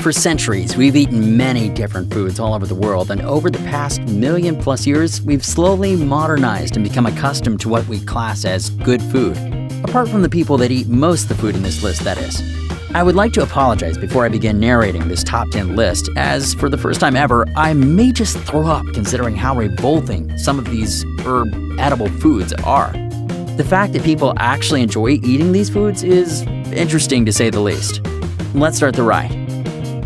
For centuries, we've eaten many different foods all over the world, and over the past million-plus years, we've slowly modernized and become accustomed to what we class as good food. Apart from the people that eat most of the food in this list, that is. I would like to apologize before I begin narrating this top 10 list, as for the first time ever, I may just throw up considering how revolting some of these edible foods are. The fact that people actually enjoy eating these foods is interesting to say the least. Let's start the ride.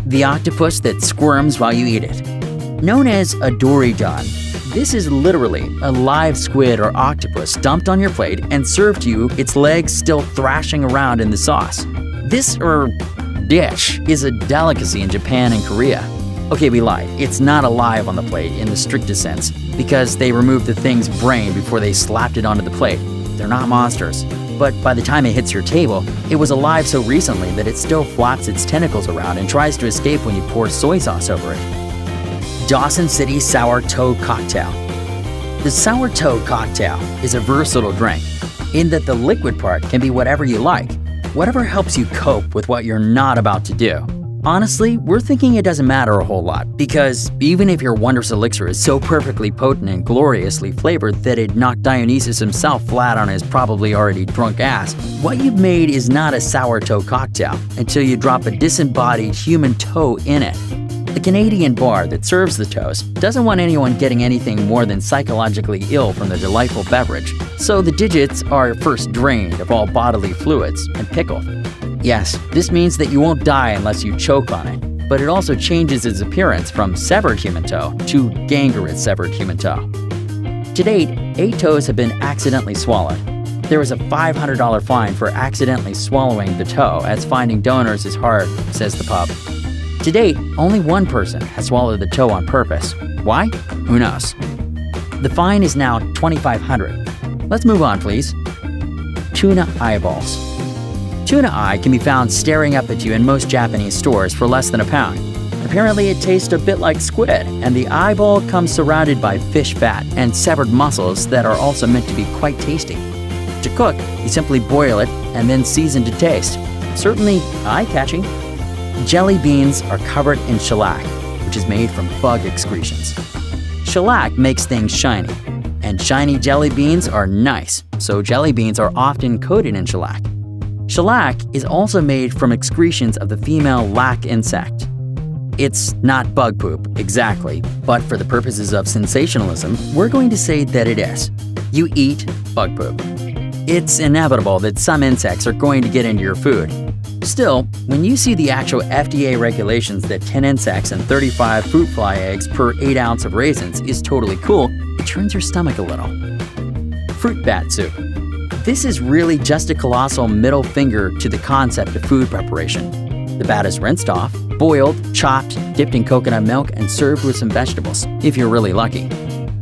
The octopus that squirms while you eat it. Known as a doryjan, this is literally a live squid or octopus dumped on your plate and served to you, its legs still thrashing around in the sauce. This dish is a delicacy in Japan and Korea. Okay, we lied. It's not alive on the plate in the strictest sense, because they removed the thing's brain before they slapped it onto the plate. They're not monsters. But by the time it hits your table, it was alive so recently that it still flaps its tentacles around and tries to escape when you pour soy sauce over it. Dawson City Sour Toe Cocktail. The sour toe cocktail is a versatile drink, in that the liquid part can be whatever you like, whatever helps you cope with what you're not about to do. Honestly, we're thinking it doesn't matter a whole lot, because even if your wondrous elixir is so perfectly potent and gloriously flavored that it knocked Dionysus himself flat on his probably already drunk ass, what you've made is not a sour toe cocktail until you drop a disembodied human toe in it. The Canadian bar that serves the toast doesn't want anyone getting anything more than psychologically ill from the delightful beverage, so the digits are first drained of all bodily fluids and pickled. Yes, this means that you won't die unless you choke on it, but it also changes its appearance from severed human toe to gangrenous severed human toe. To date, 8 toes have been accidentally swallowed. There was a $500 fine for accidentally swallowing the toe, as finding donors is hard, says the pub. To date, only one person has swallowed the toe on purpose. Why? Who knows? The fine is now $2,500. Let's move on, please. Tuna eyeballs. Tuna eye can be found staring up at you in most Japanese stores for less than £1. Apparently it tastes a bit like squid, and the eyeball comes surrounded by fish fat and severed muscles that are also meant to be quite tasty. To cook, you simply boil it and then season to taste. Certainly eye-catching. Jelly beans are covered in shellac, which is made from bug excretions. Shellac makes things shiny, and shiny jelly beans are nice, so jelly beans are often coated in shellac. Shellac is also made from excretions of the female lac insect. It's not bug poop, exactly, but for the purposes of sensationalism, we're going to say that it is. You eat bug poop. It's inevitable that some insects are going to get into your food. Still, when you see the actual FDA regulations that 10 insects and 35 fruit fly eggs per 8 ounce of raisins is totally cool, it turns your stomach a little. Fruit bat soup. This is really just a colossal middle finger to the concept of food preparation. The bat is rinsed off, boiled, chopped, dipped in coconut milk, and served with some vegetables, if you're really lucky.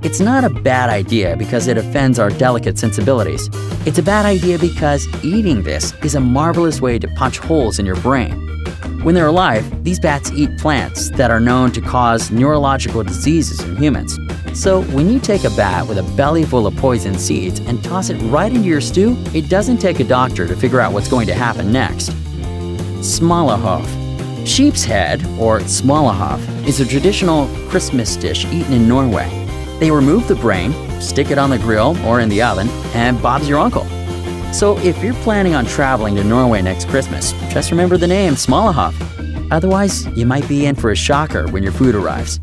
It's not a bad idea because it offends our delicate sensibilities. It's a bad idea because eating this is a marvelous way to punch holes in your brain. When they're alive, these bats eat plants that are known to cause neurological diseases in humans. So when you take a bat with a belly full of poison seeds and toss it right into your stew, it doesn't take a doctor to figure out what's going to happen next. Smalahove. Sheep's head, or smalahove, is a traditional Christmas dish eaten in Norway. They remove the brain, stick it on the grill or in the oven, and Bob's your uncle. So if you're planning on traveling to Norway next Christmas, just remember the name Smalahove. Otherwise, you might be in for a shocker when your food arrives.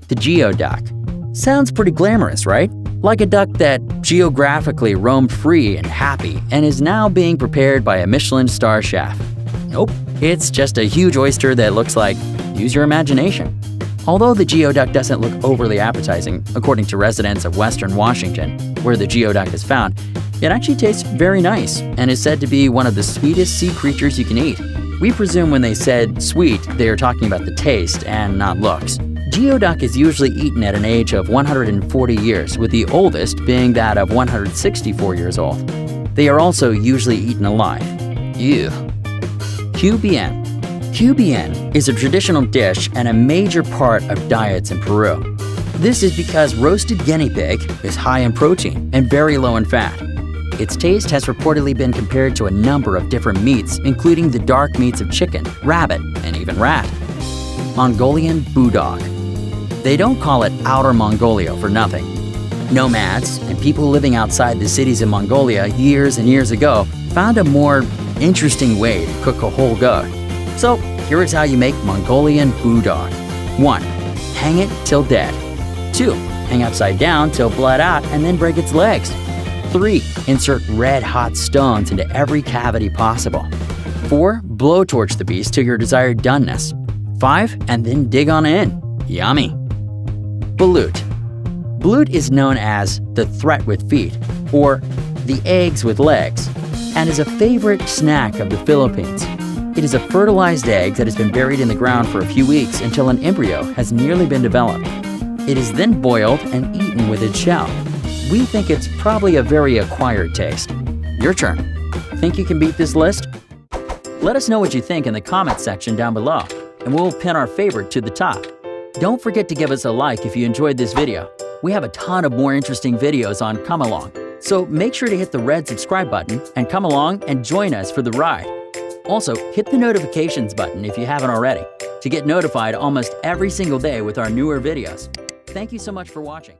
The geoduck. Sounds pretty glamorous, right? Like a duck that geographically roamed free and happy and is now being prepared by a Michelin star chef. Nope, it's just a huge oyster that looks like, use your imagination. Although the geoduck doesn't look overly appetizing, according to residents of Western Washington, where the geoduck is found, it actually tastes very nice and is said to be one of the sweetest sea creatures you can eat. We presume when they said sweet, they are talking about the taste and not looks. Geoduck is usually eaten at an age of 140 years, with the oldest being that of 164 years old. They are also usually eaten alive. Ew. QBN. QBN is a traditional dish and a major part of diets in Peru. This is because roasted guinea pig is high in protein and very low in fat. Its taste has reportedly been compared to a number of different meats, including the dark meats of chicken, rabbit, and even rat. Mongolian Budok. They don't call it Outer Mongolia for nothing. Nomads and people living outside the cities in Mongolia years and years ago found a more interesting way to cook a whole goat. So here is how you make Mongolian Budok. 1. Hang it till dead. 2. Hang upside down till bled out and then break its legs. 3. Insert red-hot stones into every cavity possible. 4. Blowtorch the beast to your desired doneness. 5. And then dig on in. Yummy! Balut. Balut is known as the threat with feet, or the eggs with legs, and is a favorite snack of the Philippines. It is a fertilized egg that has been buried in the ground for a few weeks until an embryo has nearly been developed. It is then boiled and eaten with its shell. We think it's probably a very acquired taste. Your turn. Think you can beat this list? Let us know what you think in the comments section down below, and we'll pin our favorite to the top. Don't forget to give us a like if you enjoyed this video. We have a ton of more interesting videos on Come Along, so make sure to hit the red subscribe button and come along and join us for the ride. Also, hit the notifications button if you haven't already to get notified almost every single day with our newer videos. Thank you so much for watching.